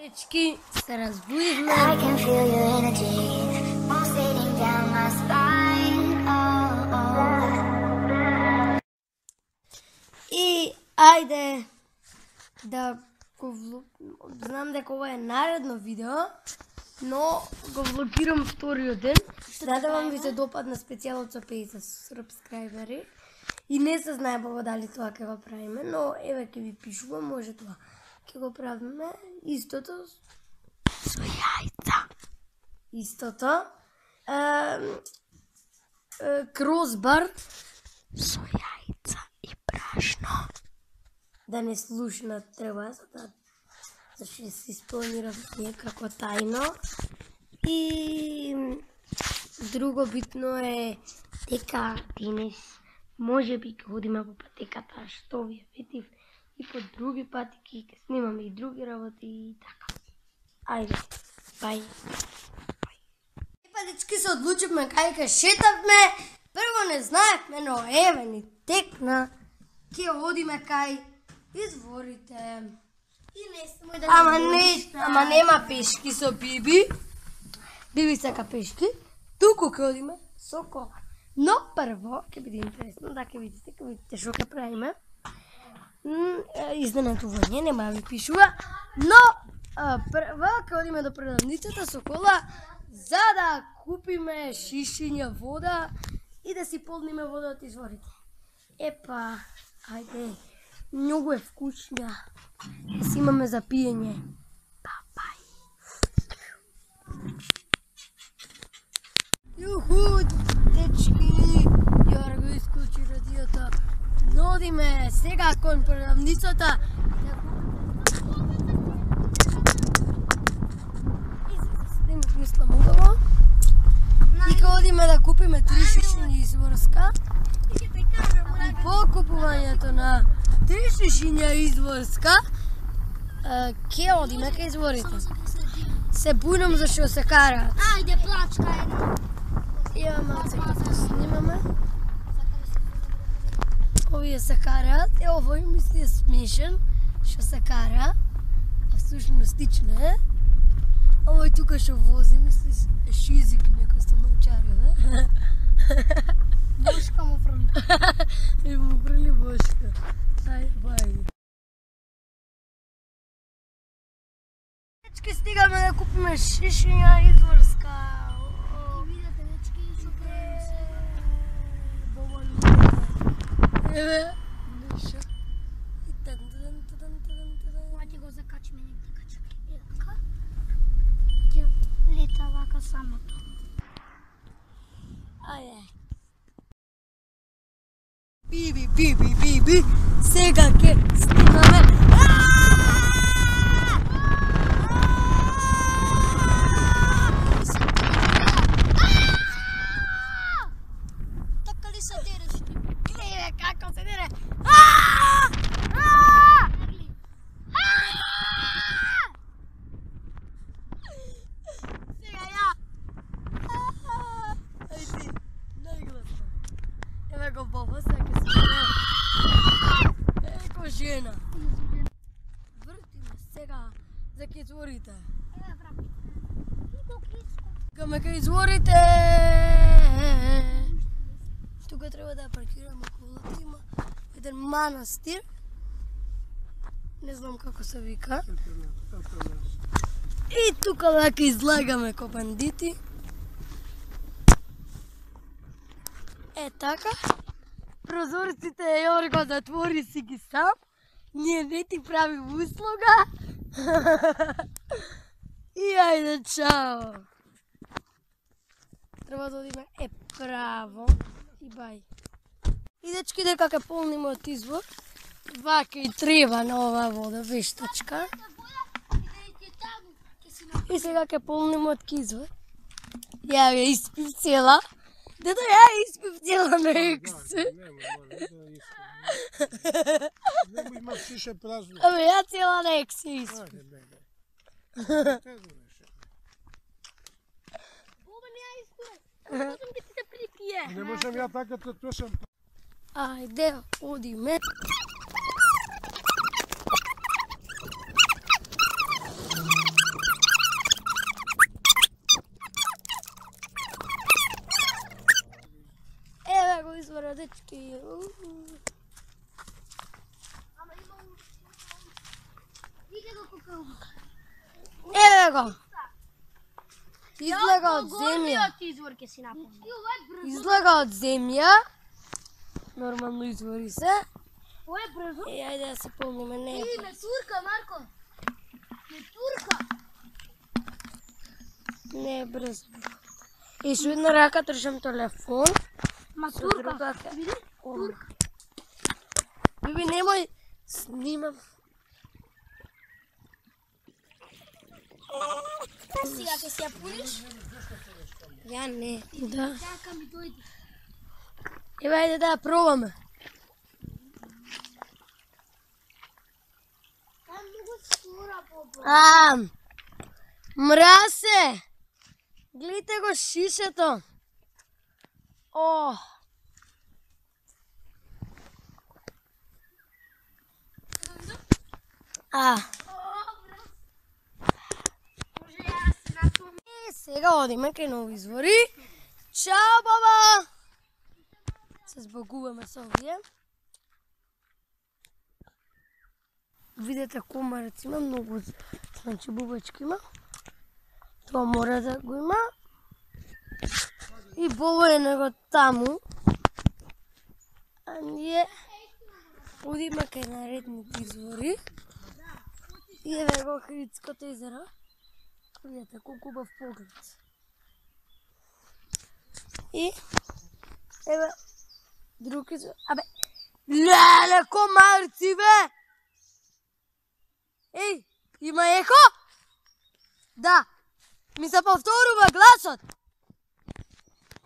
Дечки, се разбудихме. И ајде да го знам дека ова е наредно видео, но го влогирам вториот ден. Надевам ви се допадна специјалот со 50 субскрајбери. И не се знае дали тоа ќе го правиме, но еве ќе ви пишувам, може тоа ќе го правиме. Истото со јајца. Истото. Кросбар со јајца и брашно. Да не слушнат треба, зашто се испланира некако тајно. И друго битно е дека денес може би ќе ходиме по патеката што ви видив и по други патеки, ќе снимаме и други работи и така. Ајде, бај. Дечки, се одлучивме кај ќе шетавме. Прво не знаевме, но еве ни текна. Ќе одиме кај изворите. И не само да ама нема пешки со Биби. Биби сака пешки. Туку ќе одиме со кола. Но прво ќе биде интересно да ќе видите што ќе правиме. Изненадување, нема да ви пишува, но прво ќе одиме до продавницата со кола за да купиме шишиња вода и да си полниме вода од изворите. Епа, ајде, многу е вкусна. Да си имаме за пиење. Бај. Јуху, дечки, ја го исклучи радиото. Одиме сега кон продавницата. Мислам убаво. И ке одиме да купиме 3 шишиња изворска. И по купувањето на 3 шишиња изворска ке одиме кај изворите. Се бујнам зашто се караат. Ајде, плачка една. Има малце како снимаме. Овие се караат, овој мисли е смешен, што се кара, а всушност тично е. Овој тука што вози, мисли е шизик некој сте научариве. Бошка му фрли. И му фрли бошка. Ај, бај. Дечки, стигаме да купиме шишиња изворска. И видете, дечки, што правим се. Еве, нешто. Ајде го закачиме негде качаме. И така. Ќе лета вака самото. Ајде. Биби, сега ке снимаме. Така ли се дереш ти? Гледа како се дере. Сега ја. Ајде, најгласно. Еве го Боба, сега ке се дере. Еко жена. Вртиме сега за ке изворите. Еве врати. Иго киско. Каме ке изворите. Тука треба да паркираме колата, има еден манастир. Не знам како се вика. И тука вака излагаме ко бандити. Е така. Прозорците Јор го затвори си ги сам. Ние не ти правим услуга. И ајде, чао. Треба да одиме право. И бај. И дечки, дека ке полниме од извор, вака и треба на оваа вода, вештачка. И сега ке полниме од извор. Ја ја испив цела. Дето ја испив цела на екс. Нема има шише празно. Абе, ја цела на екс ја испив. Боба не ја испив. Можам да ти се припие. Не можам ја така да тушам. Ајде, одиме. И... Види го кукълба. Еве го! Излага од земја. Извор ке си напомня. Излага од земја. Нормално извори се. Ова е брзо. Ајде да се помниме, не е. Ме турка, Марко. Ме турка. Не е брзо. И со една рака држам телефон. Ма Со турка. другата... Види? Турка. Биби, немој снимам. Сега ке си ја пуниш? Ја не. Да. Чака ми дојди. Еве, ајде да ја пробаме. Там многу скора, бобо. Мрасе! Гледайте го шишето. О! Може ја се напомня. Сега одиме кај нови извори. Чао, баба! Се збогуваме со овие. Видете комарец има, многу значи бубачки има. Тоа мора да го има. И Бобо е него таму. А ние одиме кај наредните извори. И еве го Критското езеро. Видете колку убав поглед. И еве друг извор. Абе, леле комарци бе! Еј, има ехо? Да, ми се повторува гласот.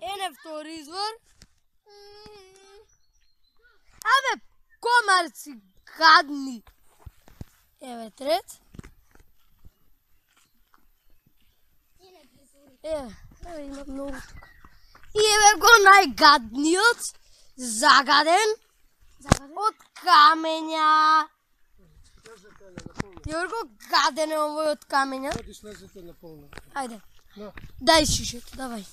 Ене втори извор. Абе, комарци гадни. Еве трет. Еве има многу тука. И еве го најгадниот, загаден, од камења. Јорго, гаден е овој од камења. Оди слезете на полно. Ајде. Да. Дај шишето, давај.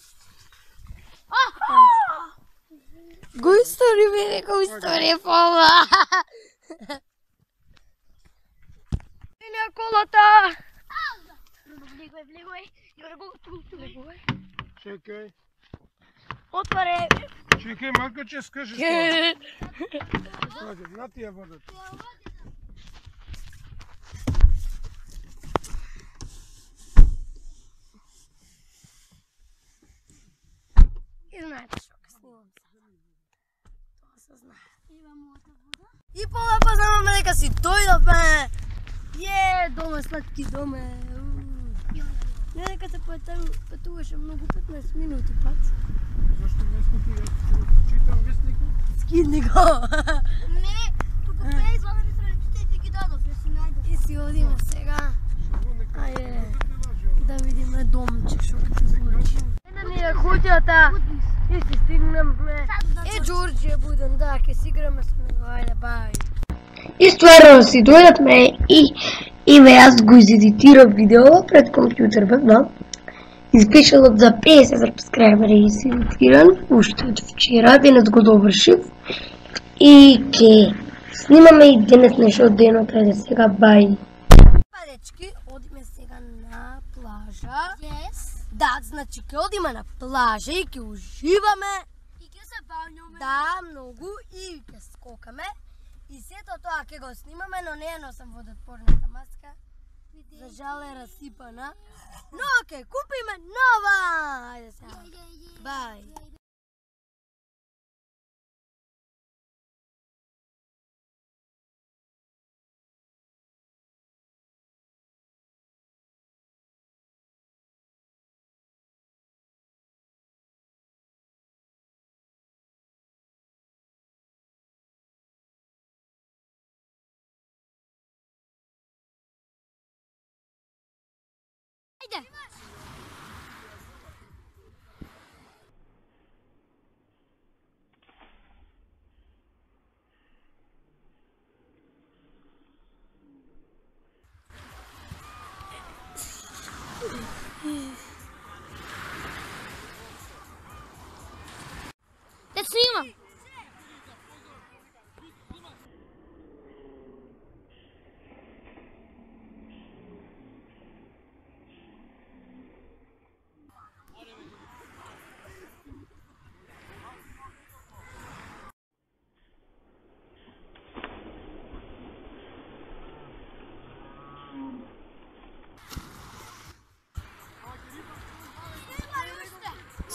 Го истори, мене го истори пола. Ине колата. Влегој. Јорго, влегој. Чекај. Отваре. Чекај, малко ќе скажеш тоа. Ајде, на тија водата. И знаете што ке снимам се. Тоа се знае. Ева мојата вода. И полапа знаме дека си дојдовме. Доме, сладки доме. Не дека се патуваше многу 15 минути пат. Зашто вестник ја читам вестникот? Скидни го. Не, туку бе извадени страниците и ги дадов, ја си најдов. И си одиме сега. Ајде, да видиме домче што ќе се случи. Една ни е куќата и си стигнеме. Џорџи е буден, да, ќе си играме со него, ајде, бај. И стварно си дојдовме и јас го изедитирав видео пред компјутер, да. Испишалот за 50 сабскрајбери изедитиран, уште од вчера, денес го довршив. И ќе снимаме и денес нешто од денот, ајде сега, бај. Дечки, одиме сега на плажа. Yes. Да, значи ќе одиме на плажа и ќе уживаме. И ќе се бањаме. Да, многу и ќе скокаме. И сето тоа ќе го снимаме, но не ја носам водотпорната маска. За жал е расипана. Но ќе купиме нова. Ајде сега. Бај. Ајде. Да снимам.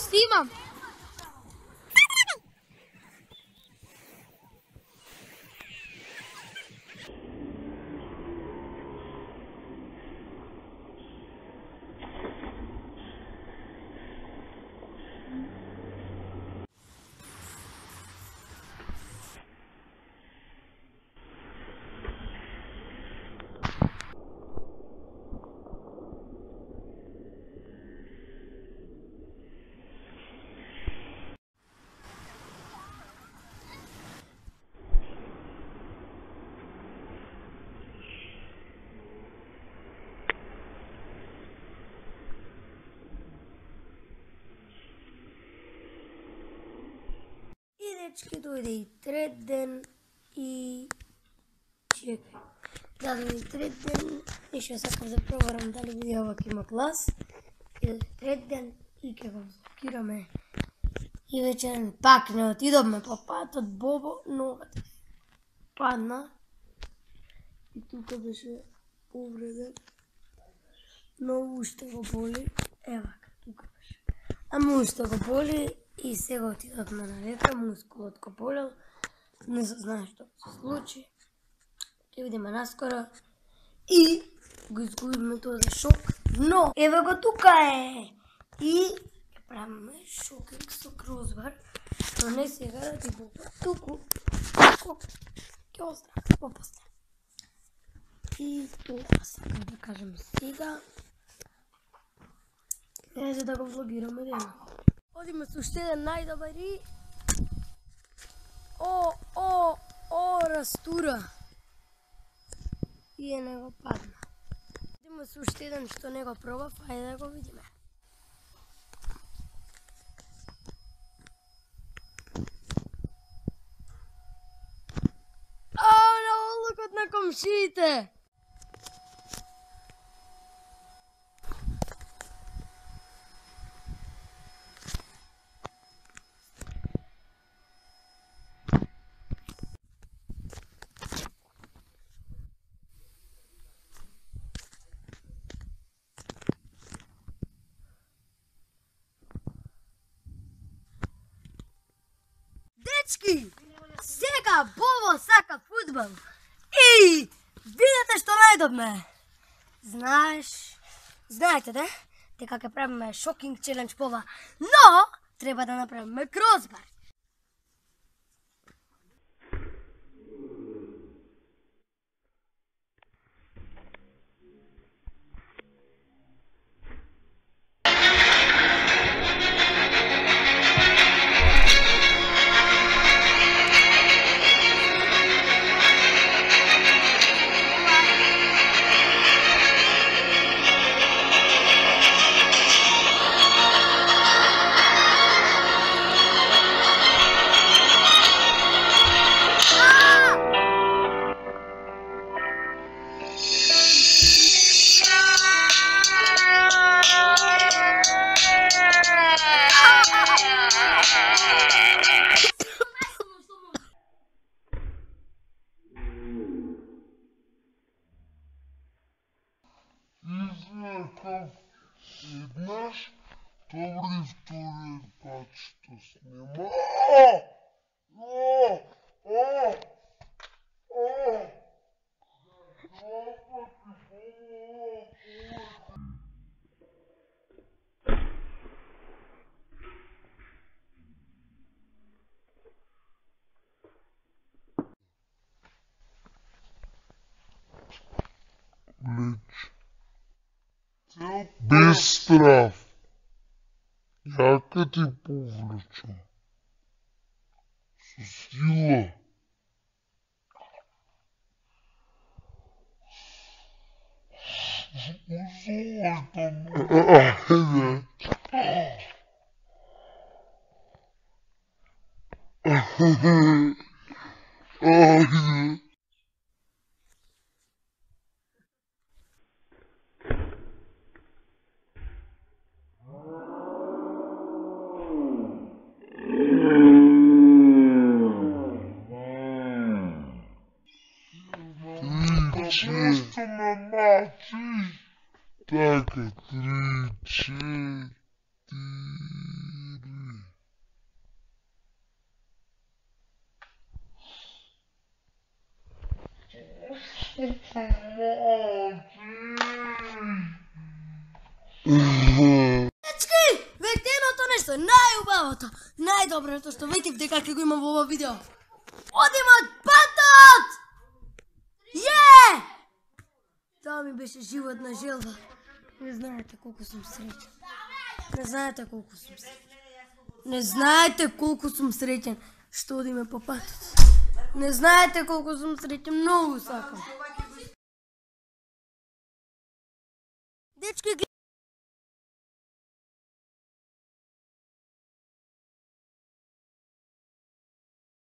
Снимам. И дечки, дойде и трет ден и... Чекай. Да, дойде и трет ден и ще сакам да проверам дали видеовак има клас. И дойде трет ден и ке го блокираме. И вечерен пак не отидовме по патот, Бобо ногата падна. И тука беше повреден. Но уште го боли. Евака, тука беше. Ама уште го боли и сега отидовме на лекар, мускулот го болел. Не се знае што се случи. Ќе видиме наскоро. И го изгубиме този шок. Но, еве го тука е! И ќе правиме шокинг со крузбар. Но не сега да ти го туку. Туку. Ќе оздравя попосле. И това сакам да кажем сега. За да го влогираме дена. Одиме со уште еден најдобар и... растура. И не го падна. Одиме со уште еден што не го пробав, ајде да го видиме. На олукот на комшиите! Дечки, сега Бобо сака фудбал и видете што најдобме. Знаете да? Дека ќе правиме шокинг челендж по ова, но треба да направиме кросбар. Излекав еднаш, добри вторият път ще снима. Лич. Без страх. Яка ти повлеча. С сила. Айде. Просто на мачи. Така, 3, 4. Дечки, веќе нешто најубавото, најдоброто што видив дека ќе го имам во ова видео. Одиме од патот! Је! Тоа ми беше животна желба. Не знаете колку сум среќен. Не знаете колку сум среќен. Не знаете колку сум среќен што одиме по патот. Не знаете колку сум среќен, многу сакам. Дечки,